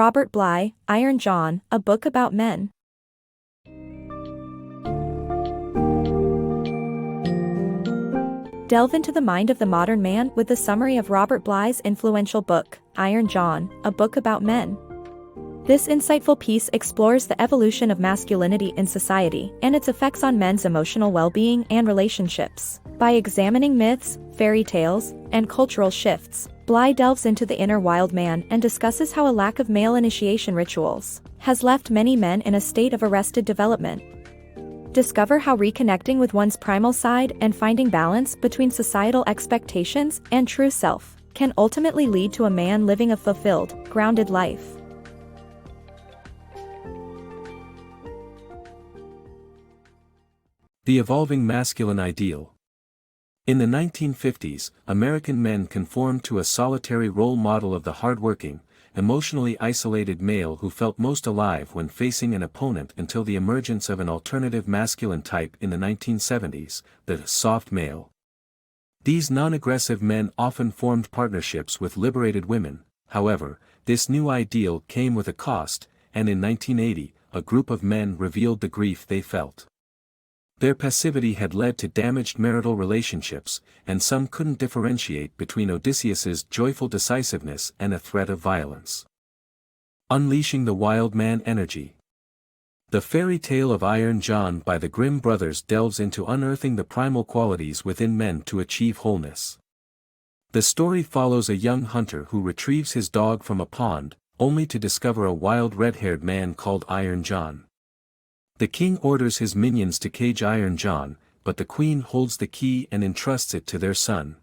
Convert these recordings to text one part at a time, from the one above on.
Robert Bly, Iron John, a book about men. Delve into the mind of the modern man with the summary of Robert Bly's influential book, Iron John, a book about men. This insightful piece explores the evolution of masculinity in society and its effects on men's emotional well-being and relationships. By examining myths, fairy tales, and cultural shifts, Bly delves into the inner wild man and discusses how a lack of male initiation rituals has left many men in a state of arrested development. Discover how reconnecting with one's primal side and finding balance between societal expectations and true self can ultimately lead to a man living a fulfilled, grounded life. The evolving masculine ideal. In the 1950s, American men conformed to a solitary role model of the hardworking, emotionally isolated male who felt most alive when facing an opponent until the emergence of an alternative masculine type in the 1970s, the soft male. These non-aggressive men often formed partnerships with liberated women. However, this new ideal came with a cost, and in 1980, a group of men revealed the grief they felt. Their passivity had led to damaged marital relationships, and some couldn't differentiate between Odysseus's joyful decisiveness and a threat of violence. Unleashing the wild man energy. The fairy tale of Iron John by the Grimm brothers delves into unearthing the primal qualities within men to achieve wholeness. The story follows a young hunter who retrieves his dog from a pond, only to discover a wild red-haired man called Iron John. The king orders his minions to cage Iron John, but the queen holds the key and entrusts it to their son.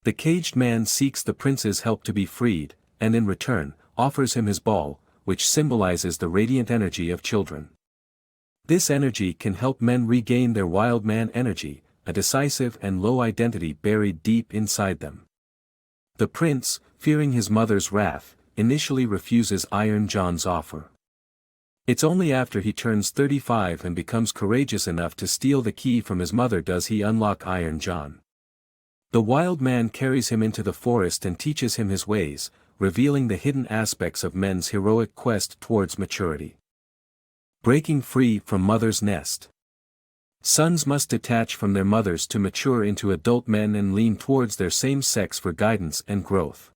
The caged man seeks the prince's help to be freed, and in return, offers him his ball, which symbolizes the radiant energy of children. This energy can help men regain their wild man energy, a decisive and low identity buried deep inside them. The prince, fearing his mother's wrath, initially refuses Iron John's offer. It's only after he turns 35 and becomes courageous enough to steal the key from his mother does he unlock Iron John. The wild man carries him into the forest and teaches him his ways, revealing the hidden aspects of men's heroic quest towards maturity. Breaking free from mother's nest. Sons must detach from their mothers to mature into adult men and lean towards their same sex for guidance and growth.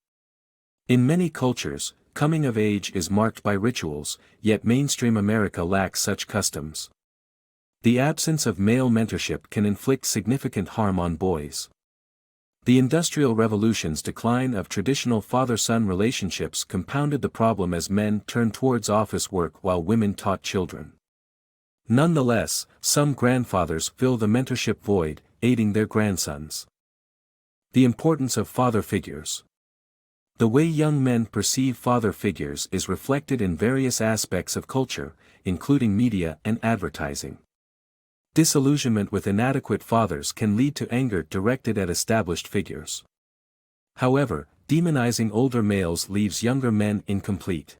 In many cultures, coming of age is marked by rituals, yet mainstream America lacks such customs. The absence of male mentorship can inflict significant harm on boys. The Industrial Revolution's decline of traditional father-son relationships compounded the problem as men turned towards office work while women taught children. Nonetheless, some grandfathers fill the mentorship void, aiding their grandsons. The importance of father figures. The way young men perceive father figures is reflected in various aspects of culture, including media and advertising. Disillusionment with inadequate fathers can lead to anger directed at established figures. However, demonizing older males leaves younger men incomplete.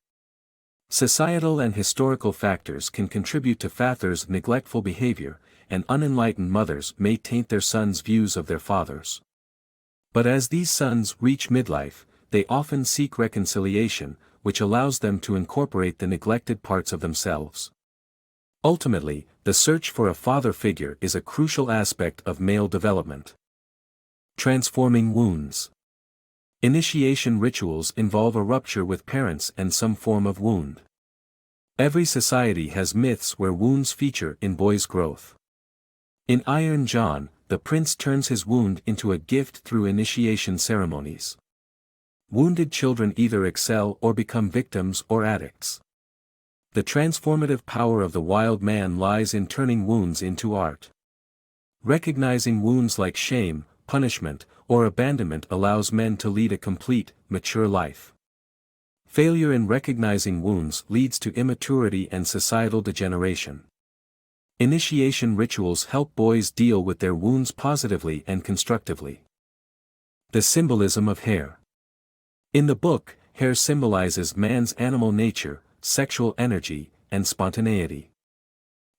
Societal and historical factors can contribute to fathers' neglectful behavior, and unenlightened mothers may taint their sons' views of their fathers. But as these sons reach midlife, they often seek reconciliation, which allows them to incorporate the neglected parts of themselves. Ultimately, the search for a father figure is a crucial aspect of male development. Transforming wounds. Initiation rituals involve a rupture with parents and some form of wound. Every society has myths where wounds feature in boys' growth. In Iron John, the prince turns his wound into a gift through initiation ceremonies. Wounded children either excel or become victims or addicts. The transformative power of the wild man lies in turning wounds into art. Recognizing wounds like shame, punishment, or abandonment allows men to lead a complete, mature life. Failure in recognizing wounds leads to immaturity and societal degeneration. Initiation rituals help boys deal with their wounds positively and constructively. The symbolism of hair. In the book, hair symbolizes man's animal nature, sexual energy, and spontaneity.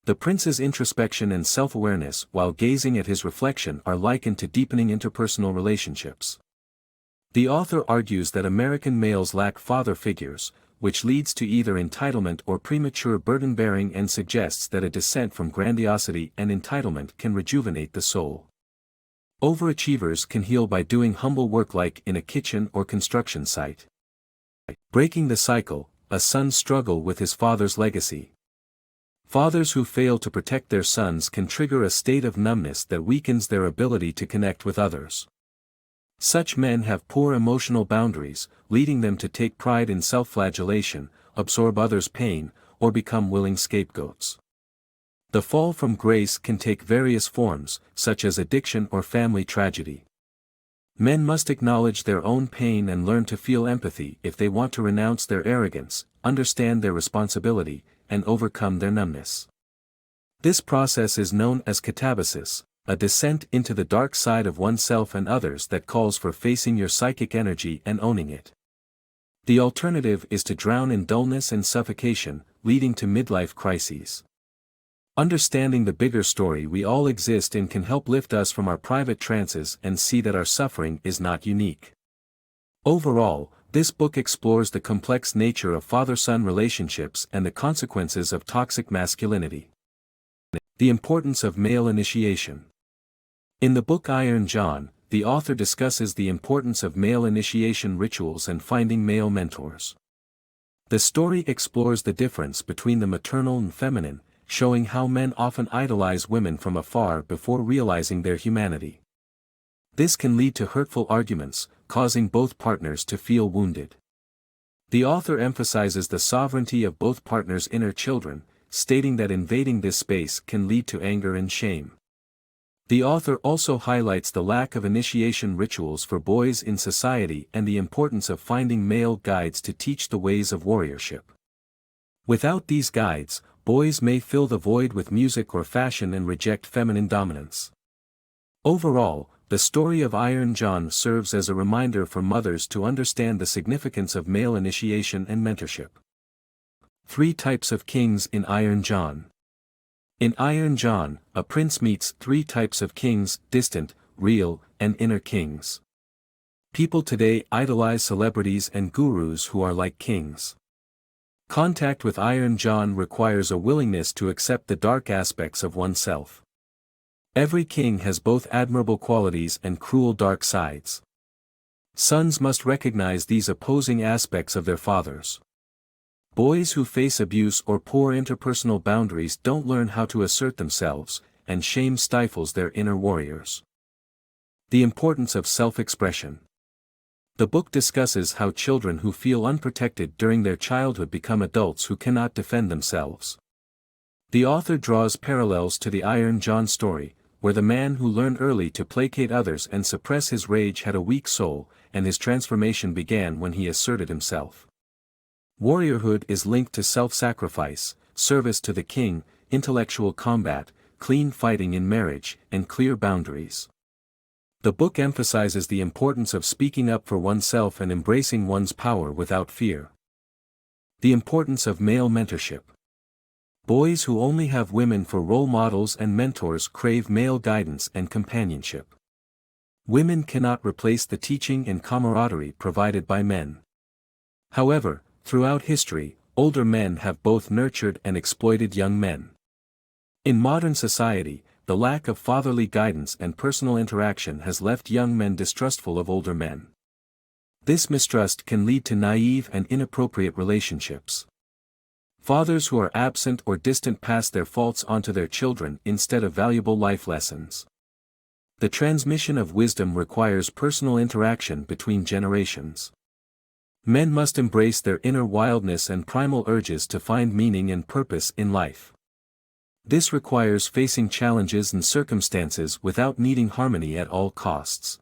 The prince's introspection and self-awareness while gazing at his reflection are likened to deepening interpersonal relationships. The author argues that American males lack father figures, which leads to either entitlement or premature burden-bearing and suggests that a descent from grandiosity and entitlement can rejuvenate the soul. Overachievers can heal by doing humble work like in a kitchen or construction site. Breaking the cycle, a son's struggle with his father's legacy. Fathers who fail to protect their sons can trigger a state of numbness that weakens their ability to connect with others. Such men have poor emotional boundaries, leading them to take pride in self-flagellation, absorb others' pain, or become willing scapegoats. The fall from grace can take various forms, such as addiction or family tragedy. Men must acknowledge their own pain and learn to feel empathy if they want to renounce their arrogance, understand their responsibility, and overcome their numbness. This process is known as catabasis, a descent into the dark side of oneself and others that calls for facing your psychic energy and owning it. The alternative is to drown in dullness and suffocation, leading to midlife crises. Understanding the bigger story we all exist in can help lift us from our private trances and see that our suffering is not unique. Overall, this book explores the complex nature of father-son relationships and the consequences of toxic masculinity. The importance of male initiation. In the book Iron John, the author discusses the importance of male initiation rituals and finding male mentors. The story explores the difference between the maternal and feminine, showing how men often idolize women from afar before realizing their humanity. This can lead to hurtful arguments, causing both partners to feel wounded. The author emphasizes the sovereignty of both partners' inner children, stating that invading this space can lead to anger and shame. The author also highlights the lack of initiation rituals for boys in society and the importance of finding male guides to teach the ways of warriorship. Without these guides, boys may fill the void with music or fashion and reject feminine dominance. Overall, the story of Iron John serves as a reminder for mothers to understand the significance of male initiation and mentorship. 3 types of kings in Iron John. In Iron John, a prince meets 3 types of kings: distant, real, and inner kings. People today idolize celebrities and gurus who are like kings. Contact with Iron John requires a willingness to accept the dark aspects of oneself. Every king has both admirable qualities and cruel dark sides. Sons must recognize these opposing aspects of their fathers. Boys who face abuse or poor interpersonal boundaries don't learn how to assert themselves, and shame stifles their inner warriors. The importance of self-expression. The book discusses how children who feel unprotected during their childhood become adults who cannot defend themselves. The author draws parallels to the Iron John story, where the man who learned early to placate others and suppress his rage had a weak soul, and his transformation began when he asserted himself. Warriorhood is linked to self-sacrifice, service to the king, intellectual combat, clean fighting in marriage, and clear boundaries. The book emphasizes the importance of speaking up for oneself and embracing one's power without fear. The importance of male mentorship. Boys who only have women for role models and mentors crave male guidance and companionship. Women cannot replace the teaching and camaraderie provided by men. However, throughout history, older men have both nurtured and exploited young men. In modern society, the lack of fatherly guidance and personal interaction has left young men distrustful of older men. This mistrust can lead to naive and inappropriate relationships. Fathers who are absent or distant pass their faults onto their children instead of valuable life lessons. The transmission of wisdom requires personal interaction between generations. Men must embrace their inner wildness and primal urges to find meaning and purpose in life. This requires facing challenges and circumstances without needing harmony at all costs.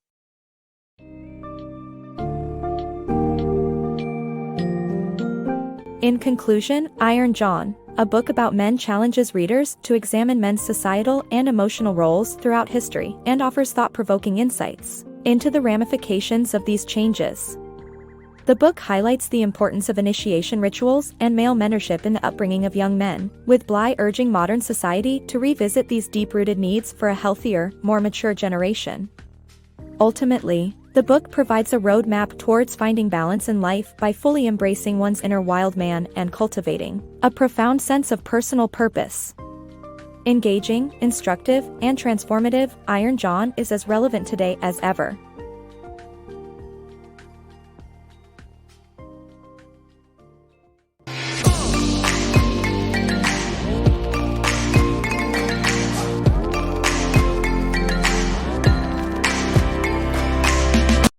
In conclusion, Iron John, a book about men, challenges readers to examine men's societal and emotional roles throughout history and offers thought-provoking insights into the ramifications of these changes. The book highlights the importance of initiation rituals and male mentorship in the upbringing of young men, with Bly urging modern society to revisit these deep-rooted needs for a healthier, more mature generation. Ultimately, The book provides a roadmap towards finding balance in life by fully embracing one's inner wild man and cultivating a profound sense of personal purpose. Engaging, instructive, and transformative, Iron John is as relevant today as ever.